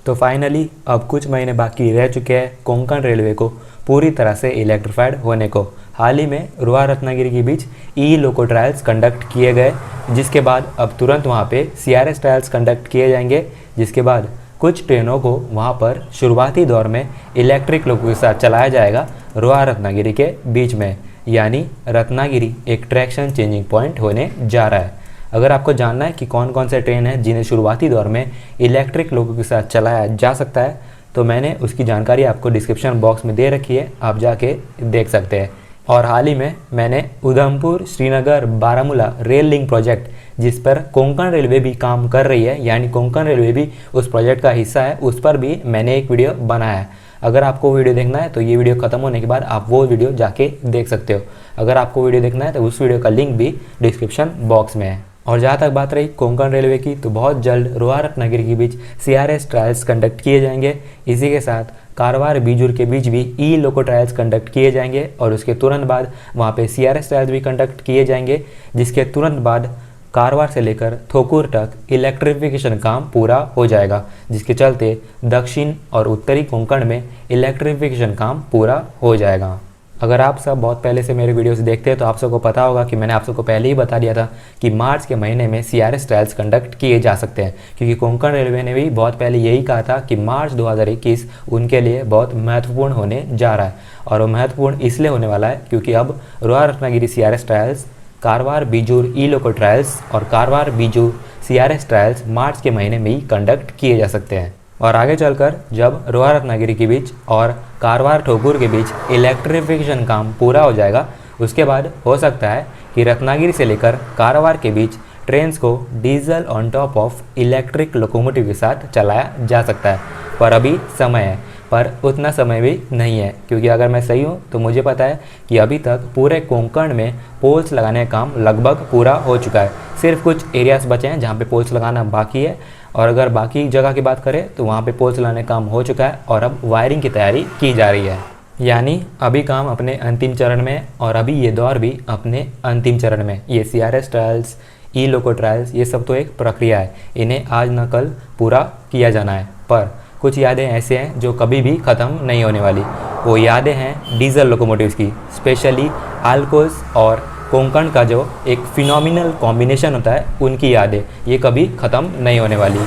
तो फाइनली अब कुछ महीने बाकी रह चुके हैं कोंकण रेलवे को पूरी तरह से इलेक्ट्रीफाइड होने को। हाल ही में रुआ रत्नागिरी के बीच ई लोको ट्रायल्स कंडक्ट किए गए, जिसके बाद अब तुरंत वहाँ पे CRS ट्रायल्स कंडक्ट किए जाएंगे, जिसके बाद कुछ ट्रेनों को वहाँ पर शुरुआती दौर में इलेक्ट्रिक लोको के साथ चलाया जाएगा रुआ रत्नागिरी के बीच में, यानी रत्नागिरी एक ट्रैक्शन चेंजिंग पॉइंट होने जा रहा है। अगर आपको जानना है कि कौन कौन से ट्रेन हैं जिन्हें शुरुआती दौर में इलेक्ट्रिक लोको के साथ चलाया जा सकता है, तो मैंने उसकी जानकारी आपको डिस्क्रिप्शन बॉक्स में दे रखी है, आप जाके देख सकते हैं। और हाल ही में मैंने Udhampur Srinagar Baramulla rail link project, जिस पर कोंकण रेलवे भी काम कर रही है, यानी कोंकण रेलवे भी उस प्रोजेक्ट का हिस्सा है, उस पर भी मैंने एक वीडियो बनाया है। अगर आपको वीडियो देखना है तो ये वीडियो खत्म होने के बाद आप वो वीडियो जाके देख सकते हो। अगर आपको वीडियो देखना है तो उस वीडियो का लिंक भी डिस्क्रिप्शन बॉक्स में है। और जहाँ तक बात रही कोंकण रेलवे की, तो बहुत जल्द रुआ रत्नागिरी के बीच CRS ट्रायल्स कंडक्ट किए जाएंगे। इसी के साथ कारवार बीजूर के बीच भी ई लोको ट्रायल्स कंडक्ट किए जाएंगे और उसके तुरंत बाद वहाँ पे CRS ट्रायल्स भी कंडक्ट किए जाएंगे, जिसके तुरंत बाद कारवार से लेकर थोकुर तक इलेक्ट्रिफिकेशन काम पूरा हो जाएगा, जिसके चलते दक्षिण और उत्तरी कोंकण में इलेक्ट्रिफिकेशन काम पूरा हो जाएगा। अगर आप सब बहुत पहले से मेरे वीडियोस देखते हैं तो आप सबको पता होगा कि मैंने आप सबको पहले ही बता दिया था कि मार्च के महीने में CRS ट्रायल्स कंडक्ट किए जा सकते हैं, क्योंकि कोंकण रेलवे ने भी बहुत पहले यही कहा था कि मार्च 2021 उनके लिए बहुत महत्वपूर्ण होने जा रहा है। और वो महत्वपूर्ण इसलिए होने वाला है क्योंकि अब रुआ रत्नागिरी CRS ट्रायल्स, कारवार बीजूर ई लोको ट्रायल्स और कारवार बीजूर CRS ट्रायल्स मार्च के महीने में ही कंडक्ट किए जा सकते हैं। और आगे चलकर जब रुआ रत्नागिरी के बीच और कारवार ठोकुर के बीच इलेक्ट्रिफिकेशन काम पूरा हो जाएगा, उसके बाद हो सकता है कि रत्नागिरी से लेकर कारवार के बीच ट्रेन्स को diesel on top of electric locomotive के साथ चलाया जा सकता है। पर अभी समय है, पर उतना समय भी नहीं है, क्योंकि अगर मैं सही हूँ तो मुझे पता है कि अभी तक पूरे कोंकण में पोल्स लगाने का काम लगभग पूरा हो चुका है। सिर्फ कुछ एरियाज बचे हैं जहाँ पे पोल्स लगाना बाकी है, और अगर बाकी जगह की बात करें तो वहाँ पे पोल्स लगाने का काम हो चुका है और अब वायरिंग की तैयारी की जा रही है। यानी अभी काम अपने अंतिम चरण में, और अभी ये दौर भी अपने अंतिम चरण में। ये CRS ट्रायल्स, ई लोको ट्रायल्स, ये सब तो एक प्रक्रिया है, इन्हें आज न कल पूरा किया जाना है। पर कुछ यादें ऐसे हैं जो कभी भी ख़त्म नहीं होने वाली। वो यादें हैं डीजल लोकोमोटिव्स की, स्पेशली आल्कोस और कोंकण का जो एक फिनोमिनल कॉम्बिनेशन होता है, उनकी यादें, ये कभी ख़त्म नहीं होने वाली।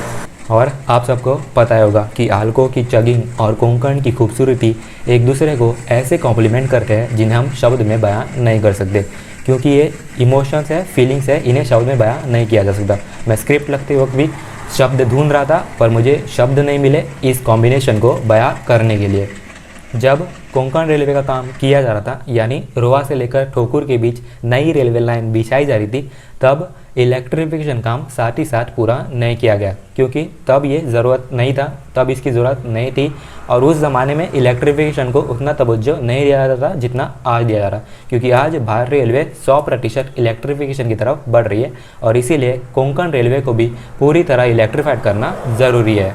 और आप सबको पता होगा कि आल्को की चगिंग और कोंकण की खूबसूरती एक दूसरे को ऐसे कॉम्प्लीमेंट करते हैं जिन्हें हम शब्द में बयां नहीं कर सकते, क्योंकि ये इमोशंस है, फीलिंग्स है, इन्हें शब्द में बयां नहीं किया जा सकता। मैं स्क्रिप्ट लिखते वक्त भी शब्द ढूंढ रहा था, पर मुझे शब्द नहीं मिले इस कॉम्बिनेशन को बयां करने के लिए। जब कोंकण रेलवे का काम किया जा रहा था, यानी रुआ से लेकर ठोकुर के बीच नई रेलवे लाइन बिछाई जा रही थी, तब इलेक्ट्रिफिकेशन काम साथ ही साथ पूरा नहीं किया गया, क्योंकि तब ये ज़रूरत नहीं था, तब इसकी ज़रूरत नहीं थी। और उस ज़माने में इलेक्ट्रिफिकेशन को उतना तवज्जो नहीं दिया जाता था जितना आज दिया जा रहा, क्योंकि आज भारतीय रेलवे 100% इलेक्ट्रिफिकेशन की तरफ बढ़ रही है, और इसीलिए कोंकण रेलवे को भी पूरी तरह इलेक्ट्रीफाइड करना ज़रूरी है।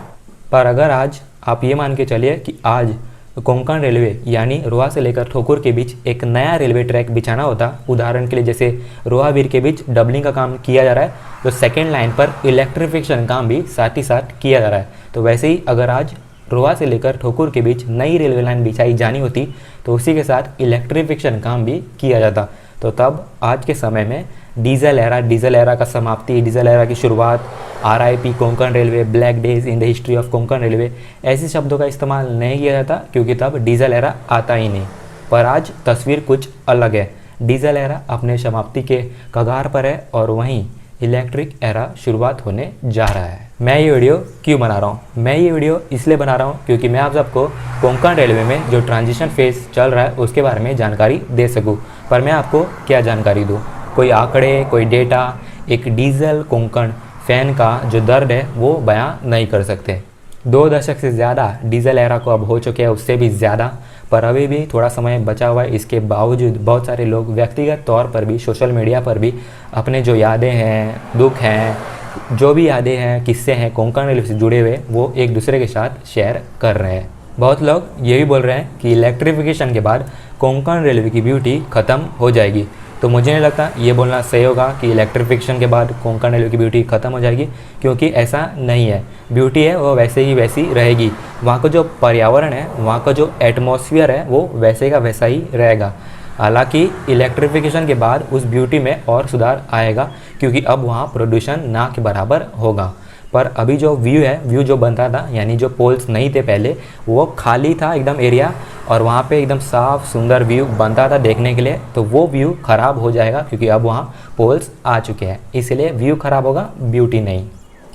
पर अगर आज आप ये मान के चलिए कि आज कोंकण रेलवे यानी रुआ से लेकर ठोकुर के बीच एक नया रेलवे ट्रैक बिछाना होता, उदाहरण के लिए जैसे रुआ वीर के बीच डबलिंग का काम किया जा रहा है, तो सेकेंड लाइन पर इलेक्ट्रिफिकेशन काम भी साथ ही साथ किया जा रहा है। तो वैसे ही अगर आज रुआ से लेकर ठोकुर के बीच नई रेलवे लाइन बिछाई जानी होती, तो उसी के साथ इलेक्ट्रिफिकेशन काम भी किया जाता। तो तब आज के समय में डीजल एरा का समाप्ति, डीजल एरा की शुरुआत, RIP Konkan railway, black days in the history of Konkan railway, ऐसे शब्दों का इस्तेमाल नहीं किया जाता, क्योंकि तब डीजल एरा आता ही नहीं। पर आज तस्वीर कुछ अलग है। डीजल एरा अपने समाप्ति के कगार पर है और वहीं इलेक्ट्रिक एरा शुरुआत होने जा रहा है। मैं ये वीडियो क्यों बना रहा हूँ? मैं ये वीडियो इसलिए बना रहा हूँ क्योंकि मैं आप सबको कोंकण रेलवे में जो ट्रांजिशन फेज चल रहा है उसके बारे में जानकारी दे सकूँ। पर मैं आपको क्या जानकारी दूँ? कोई आंकड़े, कोई डेटा, एक डीजल कोंकण फैन का जो दर्द है वो बयां नहीं कर सकते। 2 दशक से ज़्यादा डीजल एरा को अब हो चुके हैं, उससे भी ज़्यादा, पर अभी भी थोड़ा समय बचा हुआ है। इसके बावजूद बहुत सारे लोग व्यक्तिगत तौर पर भी, सोशल मीडिया पर भी अपने जो यादें हैं, दुख हैं, जो भी यादें हैं, किस्से हैं कोंकण रेलवे से जुड़े हुए, वो एक दूसरे के साथ शेयर कर रहे हैं। बहुत लोग ये भी बोल रहे हैं कि इलेक्ट्रिफिकेशन के बाद कोंकण रेलवे की ब्यूटी ख़त्म हो जाएगी, तो मुझे नहीं लगता ये बोलना सही होगा कि इलेक्ट्रिफिकेशन के बाद कोंकण रेलवे की ब्यूटी ख़त्म हो जाएगी, क्योंकि ऐसा नहीं है। ब्यूटी है वो वैसे ही वैसी रहेगी, वहाँ का जो पर्यावरण है, वहाँ का जो एटमॉस्फेयर है वो वैसे का वैसा ही रहेगा। हालांकि इलेक्ट्रिफिकेशन के बाद उस ब्यूटी में और सुधार आएगा, क्योंकि अब वहाँ प्रदूषण ना के बराबर होगा। पर अभी जो व्यू है, व्यू जो बनता था, यानी जो पोल्स नहीं थे पहले, वो खाली था एकदम एरिया, और वहाँ पे एकदम साफ सुंदर व्यू बनता था देखने के लिए, तो वो व्यू ख़राब हो जाएगा क्योंकि अब वहाँ पोल्स आ चुके हैं, इसलिए व्यू ख़राब होगा, ब्यूटी नहीं।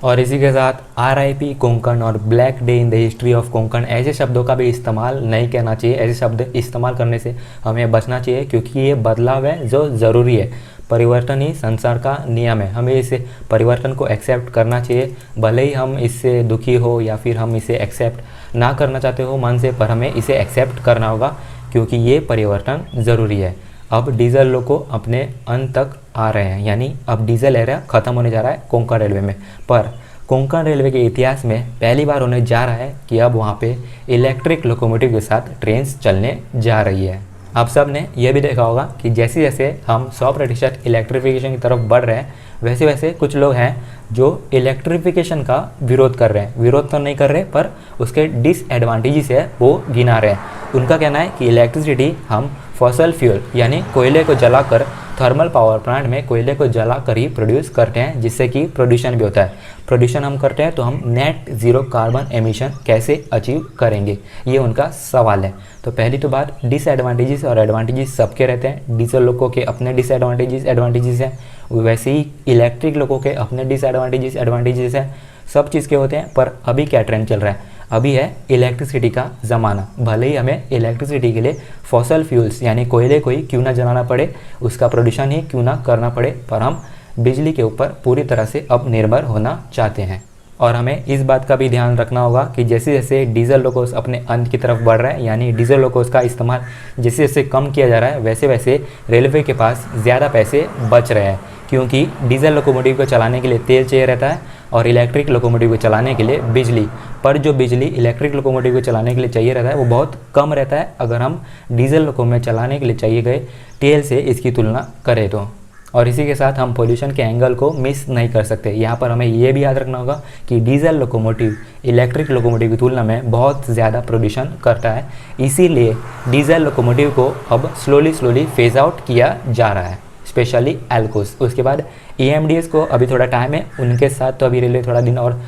और इसी के साथ RIP कोंकण और black day in the history of Konkan ऐसे शब्दों का भी इस्तेमाल नहीं करना चाहिए। ऐसे शब्द इस्तेमाल करने से हमें बचना चाहिए, क्योंकि ये बदलाव है जो ज़रूरी है। परिवर्तन ही संसार का नियम है, हमें इसे परिवर्तन को एक्सेप्ट करना चाहिए, भले ही हम इससे दुखी हो या फिर हम इसे एक्सेप्ट ना करना चाहते हो मन से, पर हमें इसे एक्सेप्ट करना होगा, क्योंकि ये परिवर्तन ज़रूरी है। अब डीजल लोको अपने अंत तक आ रहे हैं, यानी अब डीजल एरा ख़त्म होने जा रहा है कोंकण रेलवे में। पर कोंकण रेलवे के इतिहास में पहली बार होने जा रहा है कि अब वहाँ पे इलेक्ट्रिक लोकोमोटिव के साथ ट्रेन्स चलने जा रही है। आप सब ने यह भी देखा होगा कि जैसे जैसे हम 100% इलेक्ट्रिफिकेशन की तरफ बढ़ रहे हैं, वैसे वैसे कुछ लोग हैं जो इलेक्ट्रिफिकेशन का विरोध कर रहे हैं। विरोध तो नहीं कर रहे, पर उसके डिसएडवांटेजेस है वो गिना रहे हैं। उनका कहना है कि इलेक्ट्रिसिटी हम फॉसल फ्यूल यानी कोयले को जलाकर थर्मल पावर प्लांट में कोयले को जलाकर ही प्रोड्यूस करते हैं, जिससे कि प्रोड्यूशन भी होता है। प्रोड्यूशन हम करते हैं तो हम नेट ज़ीरो कार्बन एमिशन कैसे अचीव करेंगे, ये उनका सवाल है। तो पहली तो बात, डिसएडवांटेजेस और एडवांटेजेस सबके रहते हैं। डीजल लोगों के अपने एडवांटेजेस हैं, वैसे ही इलेक्ट्रिक लोगों के अपने एडवांटेजेस हैं, सब चीज़ के होते हैं। पर अभी क्या ट्रेंड चल रहा है, अभी है इलेक्ट्रिसिटी का ज़माना। भले ही हमें इलेक्ट्रिसिटी के लिए फॉसल फ्यूल्स यानी कोयले को ही क्यों ना जलाना पड़े, उसका प्रोड्यूशन ही क्यों ना करना पड़े, पर हम बिजली के ऊपर पूरी तरह से अब निर्भर होना चाहते हैं। और हमें इस बात का भी ध्यान रखना होगा कि जैसे जैसे डीजल लोकोस अपने अंत की तरफ बढ़ रहा है, यानी डीजल लोकोस का इस्तेमाल जैसे जैसे कम किया जा रहा है, वैसे वैसे रेलवे के पास ज़्यादा पैसे बच रहे हैं, क्योंकि डीजल लोकोमोटिव को चलाने के लिए तेल चाहिए रहता है और इलेक्ट्रिक लोकोमोटिव को चलाने के लिए बिजली। पर जो बिजली इलेक्ट्रिक लोकोमोटिव को चलाने के लिए चाहिए रहता है वो बहुत कम रहता है, अगर हम डीजल लोकोमोटिव चलाने के लिए चाहिए गए तेल से इसकी तुलना करें तो। और इसी के साथ हम पोल्यूशन के एंगल को मिस नहीं कर सकते। यहाँ पर हमें ये भी याद रखना होगा कि डीजल लोकोमोटिव इलेक्ट्रिक लोकोमोटिव की तुलना में बहुत ज़्यादा प्रदूषण करता है, इसीलिए डीजल लोकोमोटिव को अब स्लोली फेज आउट किया जा रहा है, स्पेशली एल्कोस। उसके बाद EMDS को अभी थोड़ा टाइम है, उनके साथ तो अभी रेलवे थोड़ा दिन और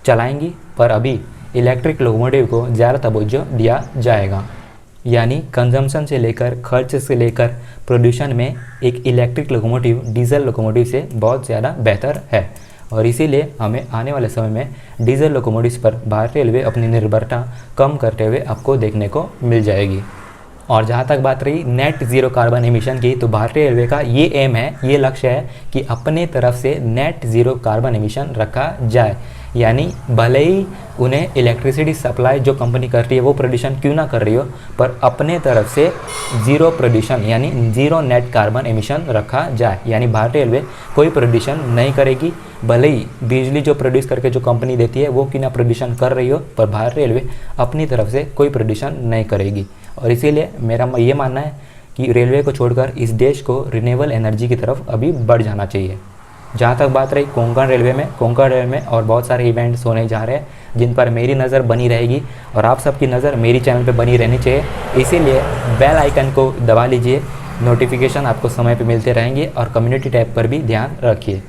चलाएंगी, पर अभी इलेक्ट्रिक लोकोमोटिव को ज़्यादा तवज्जो दिया जाएगा। यानी कंजम्पशन से लेकर खर्च से लेकर प्रोड्यूशन में एक इलेक्ट्रिक लोकोमोटिव डीजल लोकोमोटिव से बहुत ज़्यादा बेहतर है। और इसीलिए हमें आने वाले समय में डीजल लोकोमोटिव्स पर भारतीय रेलवे अपनी निर्भरता कम करते हुए आपको देखने को मिल जाएगी। और जहाँ तक बात रही नेट ज़ीरो कार्बन एमिशन की, तो भारतीय रेलवे का ये एम है, ये लक्ष्य है कि अपने तरफ से नेट ज़ीरो कार्बन एमिशन रखा जाए। यानी भले ही उन्हें इलेक्ट्रिसिटी सप्लाई जो कंपनी कर रही है वो प्रदूषण क्यों ना कर रही हो, पर अपने तरफ से ज़ीरो प्रदूषण यानी ज़ीरो नेट कार्बन एमिशन रखा जाए। यानी भारतीय रेलवे कोई प्रदूषण नहीं करेगी, भले ही बिजली जो प्रोड्यूस करके जो कंपनी देती है वो क्यों ना प्रदूषण कर रही हो, पर भारतीय रेलवे अपनी तरफ से कोई प्रदूषण नहीं करेगी। और इसीलिए मेरा ये मानना है कि रेलवे को छोड़कर इस देश को रिन्यूएबल एनर्जी की तरफ अभी बढ़ जाना चाहिए। जहाँ तक बात रही कोंकण रेलवे में और बहुत सारे इवेंट्स होने जा रहे हैं जिन पर मेरी नज़र बनी रहेगी और आप सबकी नज़र मेरी चैनल पे बनी रहनी चाहिए। इसीलिए बेल आइकन को दबा लीजिए, नोटिफिकेशन आपको समय पे मिलते रहेंगे और कम्युनिटी टैब पर भी ध्यान रखिए।